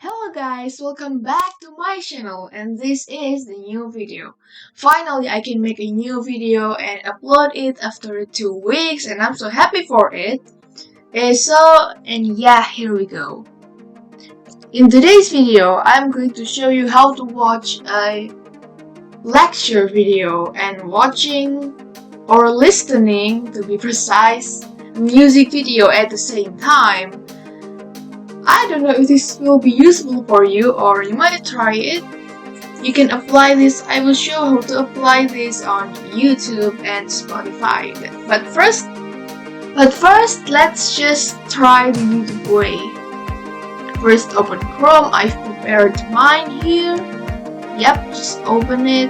Hello guys, welcome back to my channel and this is the new video. Finally I can make a new video and upload it after 2 weeks and I'm so happy for it. Here we go. In today's video I'm going to show you how to watch a lecture video and watching or listening, to be precise, music video at the same time. I don't know if this will be useful for you or you might try it. You can apply this. I will show how to apply this on YouTube and Spotify. But first, let's just try the YouTube way. First, open Chrome. I've prepared mine here. Yep, just open it.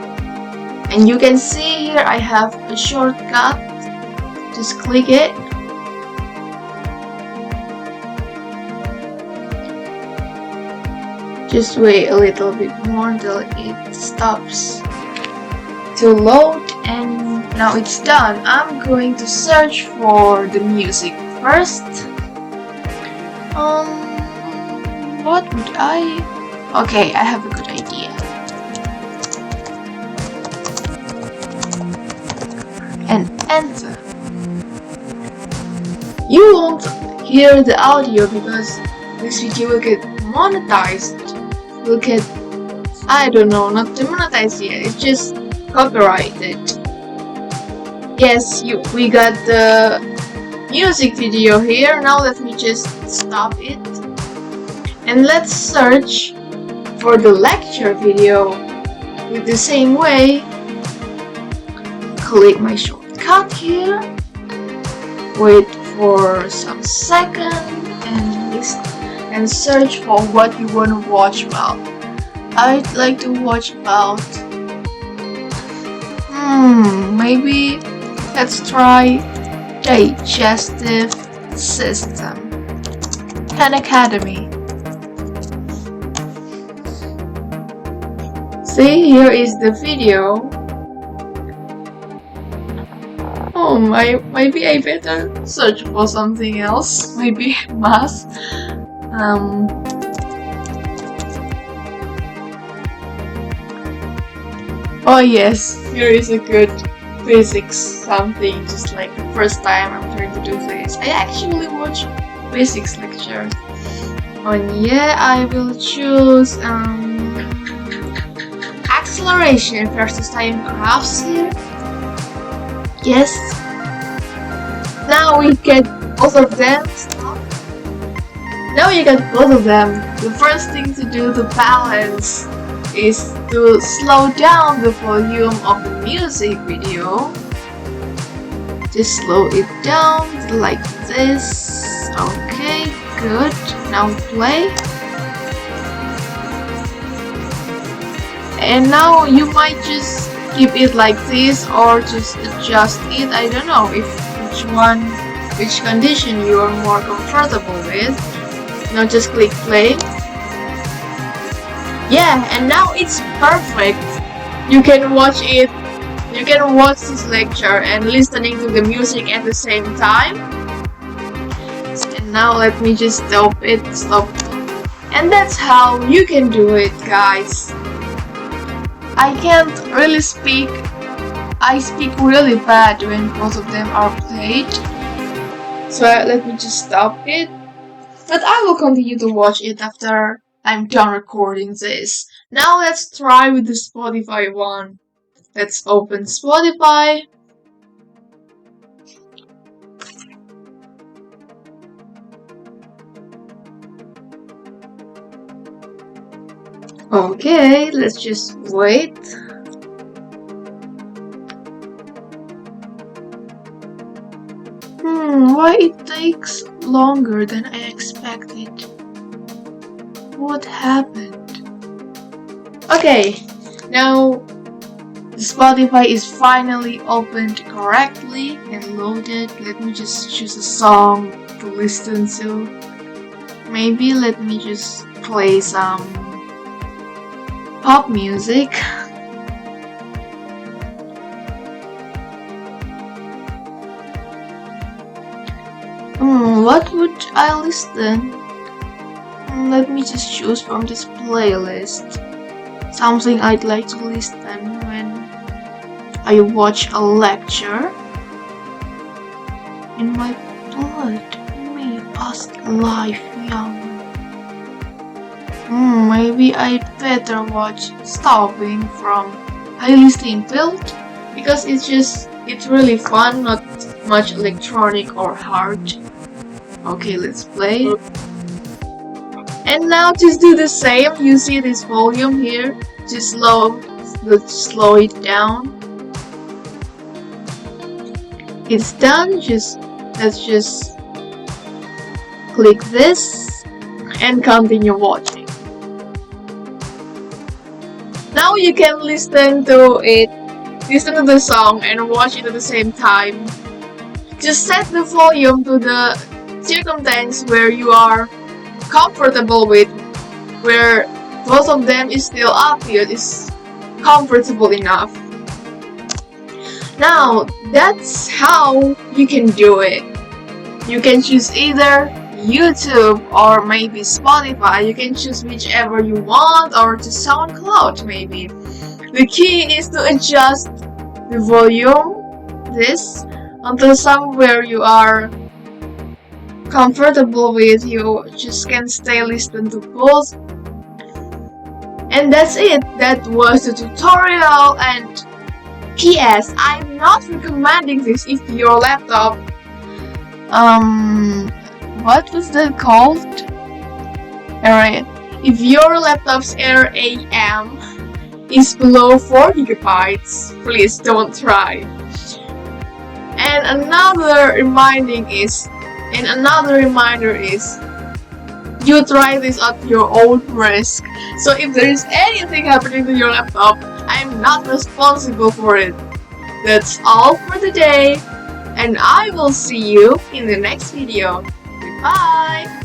And you can see here I have a shortcut. Just click it. Just wait a little bit more until it stops to load, and now it's done. I'm going to search for the music first. What would I? Okay, I have a good idea. And enter. You won't hear the audio because this video will get monetized. Look at, I don't know, not demonetized yet, it's just copyrighted. Yes, we got the music video here. Now let me just stop it. And let's search for the lecture video with the same way. Click my shortcut here. Wait for some seconds and listen. And search for what you want to watch about. I'd like to watch about maybe let's try digestive system and academy. See, here is the video. Maybe I better search for something else. Maybe math. Oh yes, here is a good physics something, just like the first time I'm trying to do this. I actually watch physics lectures. I will choose acceleration versus time graphs here. Yes. Now we get both of them. Now you got both of them. The first thing to do to balance is to slow down the volume of the music video. Just slow it down like this. Okay, good. Now play. And now you might just keep it like this or just adjust it. I don't know which condition you are more comfortable with. Now just click play. Yeah, and now it's perfect. You can watch it. You can watch this lecture and listening to the music at the same time. And now let me just stop it. And that's how you can do it, guys. I can't really speak. I speak really bad when both of them are played. So let me just stop it. But I will continue to watch it after I'm done recording this. Now let's try with the Spotify one. Let's open Spotify. Okay, let's just wait. Why it takes longer than I expected? What happened? Okay, now the Spotify is finally opened correctly and loaded. Let me just choose a song to listen to. Maybe let me just play some pop music. What would I listen? Let me just choose from this playlist something I'd like to listen when I watch a lecture. In my blood, me past life young. Maybe I'd better watch Stopping from Highly Simpled because it's really fun, not much electronic or hard. Okay, let's play. And now just do the same. You see this volume here? Just slow it down. It's done. Let's just click this and continue watching. Now you can listen to the song and watch it at the same time. Just set the volume to the circumstance where you are comfortable with, where both of them is still up here, is comfortable enough. Now that's how you can do it. You can choose either YouTube or maybe Spotify. You can choose whichever you want, or to SoundCloud maybe. The key is to adjust the volume, this, until somewhere you are comfortable with. You just can stay listening to both. And that's it. That was the tutorial. And P.S. I'm not recommending this if your laptop what was that called? Alright, if your laptop's RAM is below 4 gigabytes, please don't try. And another reminder is you try this at your own risk. So if there is anything happening to your laptop, I'm not responsible for it. That's all for today, and I will see you in the next video. Goodbye!